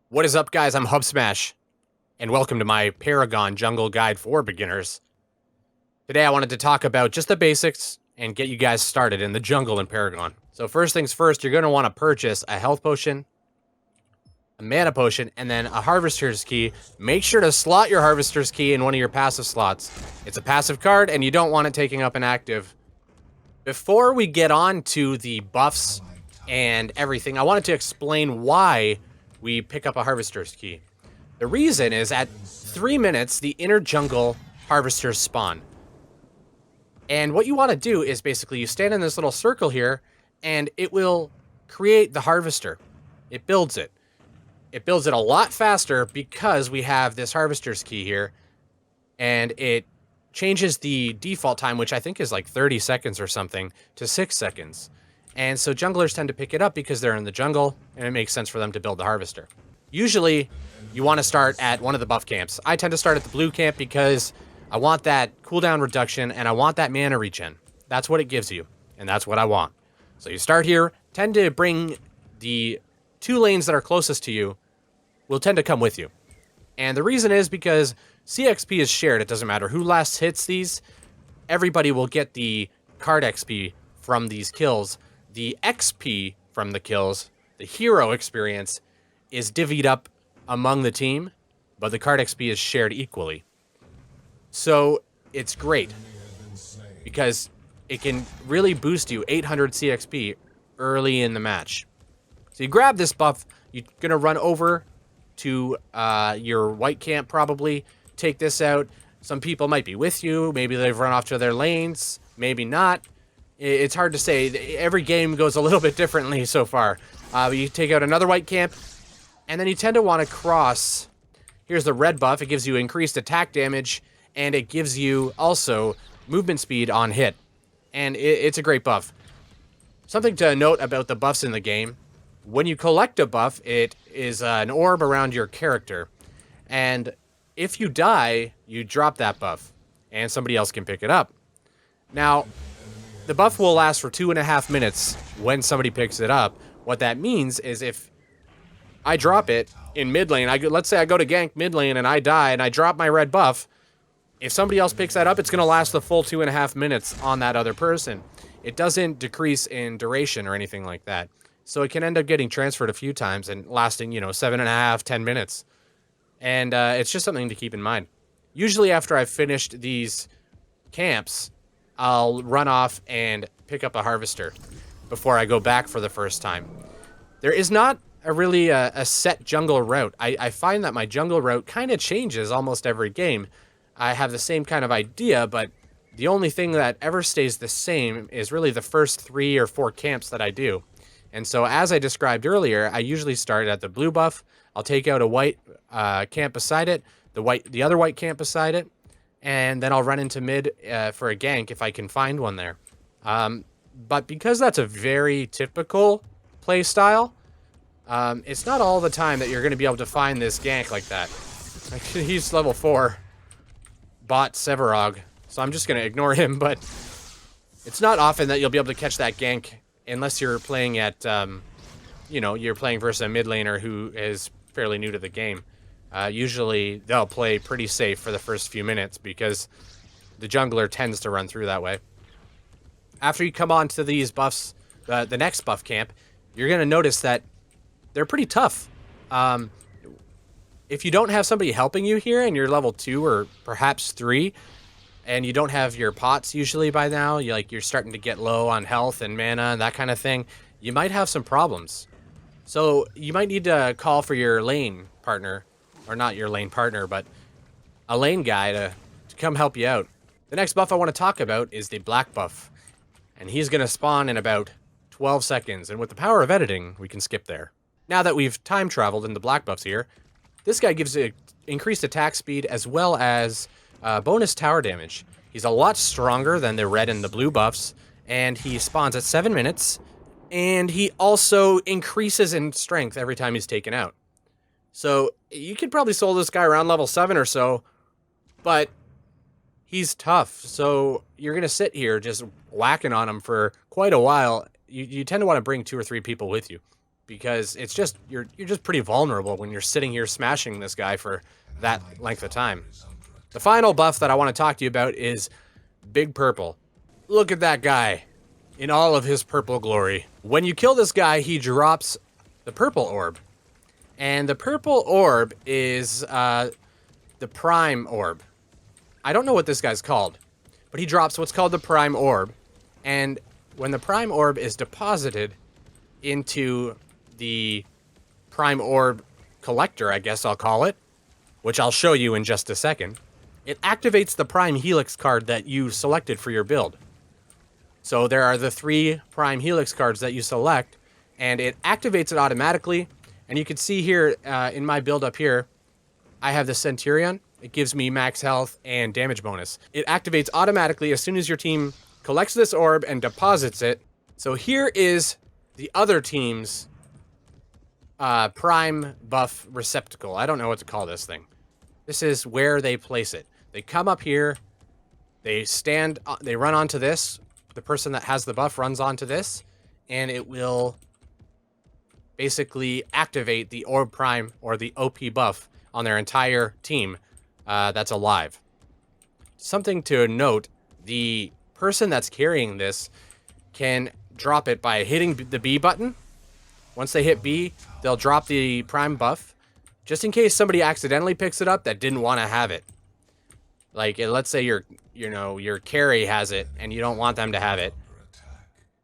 What is up, guys? I'm Hub Smash, and welcome to my Paragon Jungle Guide for Beginners. Today I wanted to talk about just the basics and get you guys started in the jungle in Paragon. So first things first, you're going to want to purchase a health potion, a mana potion, and then a harvester's key. Make sure to slot your harvester's key in one of your passive slots. It's a passive card, and you don't want it taking up an active. Before we get on to the buffs and everything, I wanted to explain why we pick up a harvester's key. The reason is at 3 minutes, the inner jungle harvesters spawn. And what you want to do is basically you stand in this little circle here, and it will create the harvester. It builds it. It builds it a lot faster because we have this harvester's key here, and it changes the default time, which I think is like 30 seconds or something, to 6 seconds. And so junglers tend to pick it up because they're in the jungle, and it makes sense for them to build the harvester. Usually, you want to start at one of the buff camps. I tend to start at the blue camp because I want that cooldown reduction, and I want that mana regen. That's what it gives you, and that's what I want. So you start here, tend to bring the 2 lanes that are closest to you will tend to come with you. And the reason is because CXP is shared. It doesn't matter who last hits these. Everybody will get the card XP from these kills. The XP from the kills, the hero experience, is divvied up among the team, but the card XP is shared equally. So it's great because it can really boost you 800 CXP early in the match. So you grab this buff, you're going to run over to your white camp probably, take this out. Some people might be with you, maybe they've run off to their lanes, maybe not. It's hard to say. Every game goes a little bit differently so far. You take out another white camp, and then you tend to want to cross. Here's the red buff. It gives you increased attack damage, and it gives you also movement speed on hit. And it's a great buff. Something to note about the buffs in the game. When you collect a buff, it is an orb around your character. And if you die, you drop that buff, and somebody else can pick it up. Now, the buff will last for 2.5 minutes when somebody picks it up. What that means is if I drop it in mid lane, let's say I go to gank mid lane and I die and I drop my red buff, if somebody else picks that up, it's going to last the full 2.5 minutes on that other person. It doesn't decrease in duration or anything like that. So it can end up getting transferred a few times and lasting, 7.5, 10 minutes. And it's just something to keep in mind. Usually after I've finished these camps, I'll run off and pick up a harvester before I go back for the first time. There is not a set jungle route. I find that my jungle route kind of changes almost every game. I have the same kind of idea, but the only thing that ever stays the same is really the first 3 or 4 camps that I do. And so as I described earlier, I usually start at the blue buff. I'll take out a white camp beside it, the other white camp beside it, and then I'll run into mid for a gank if I can find one there. But because that's a very typical play style, it's not all the time that you're going to be able to find this gank like that. He's level 4, bot Severog, so I'm just going to ignore him, but it's not often that you'll be able to catch that gank unless you're playing at, you're playing versus a mid laner who is fairly new to the game. Usually they'll play pretty safe for the first few minutes because the jungler tends to run through that way. After you come on to these buffs, the next buff camp, you're going to notice that they're pretty tough. If you don't have somebody helping you here and you're level 2 or perhaps 3, and you don't have your pots usually by now, you're starting to get low on health and mana and that kind of thing, you might have some problems. So you might need to call for your lane partner, or not your lane partner, but a lane guy to come help you out. The next buff I want to talk about is the black buff, and he's going to spawn in about 12 seconds, and with the power of editing, we can skip there. Now that we've time traveled in the black buffs here, this guy gives increased attack speed as well as bonus tower damage. He's a lot stronger than the red and the blue buffs, and he spawns at 7 minutes, and he also increases in strength every time he's taken out. So you could probably solo this guy around level 7 or so, but he's tough. So you're going to sit here just whacking on him for quite a while. You tend to want to bring 2 or 3 people with you. because it's just you're just pretty vulnerable when you're sitting here smashing this guy for that length of time. The final buff that I want to talk to you about is Big Purple. Look at that guy in all of his purple glory. When you kill this guy, he drops the purple orb. And the purple orb is the prime orb. I don't know what this guy's called, but he drops what's called the prime orb. And when the prime orb is deposited into the prime orb collector, I guess I'll call it, which I'll show you in just a second, it activates the prime helix card that you selected for your build. So there are the 3 prime helix cards that you select, and it activates it automatically. And you can see here in my build up here, I have the Centurion. It gives me max health and damage bonus. It activates automatically as soon as your team collects this orb and deposits it. So here is the other team's prime buff receptacle. I don't know what to call this thing. This is where they place it. They come up here, they run onto this. The person that has the buff runs onto this, and it will basically activate the orb prime or the OP buff on their entire team that's alive. Something to note, the person that's carrying this can drop it by hitting the B button. Once they hit B, they'll drop the prime buff, just in case somebody accidentally picks it up that didn't want to have it. Like, let's say your carry has it and you don't want them to have it.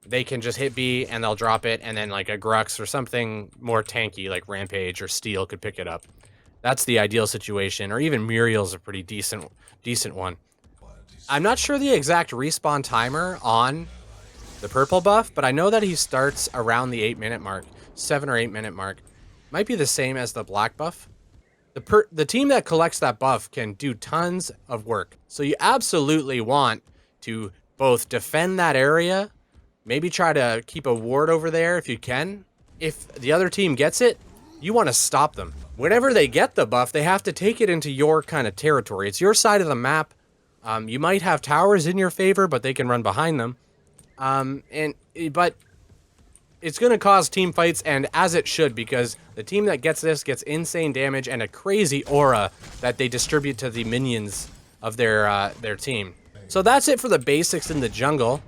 They can just hit B and they'll drop it, and then like a Grux or something more tanky like Rampage or Steel could pick it up. That's the ideal situation, or even Muriel's a pretty decent one. I'm not sure the exact respawn timer on the purple buff, but I know that he starts around the 8-minute mark, 7 or 8 minute mark. Might be the same as the black buff. The team that collects that buff can do tons of work. So you absolutely want to both defend that area, maybe try to keep a ward over there if you can. If the other team gets it, you want to stop them. Whenever they get the buff, they have to take it into your kind of territory. It's your side of the map. You might have towers in your favor, but they can run behind them. But it's going to cause team fights, and as it should, because the team that gets this gets insane damage and a crazy aura that they distribute to the minions of their team. So that's it for the basics in the jungle.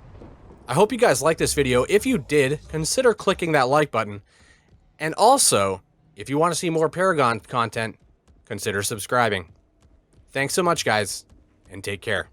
I hope you guys liked this video. If you did, consider clicking that like button. And also, if you want to see more Paragon content, consider subscribing. Thanks so much, guys, and take care.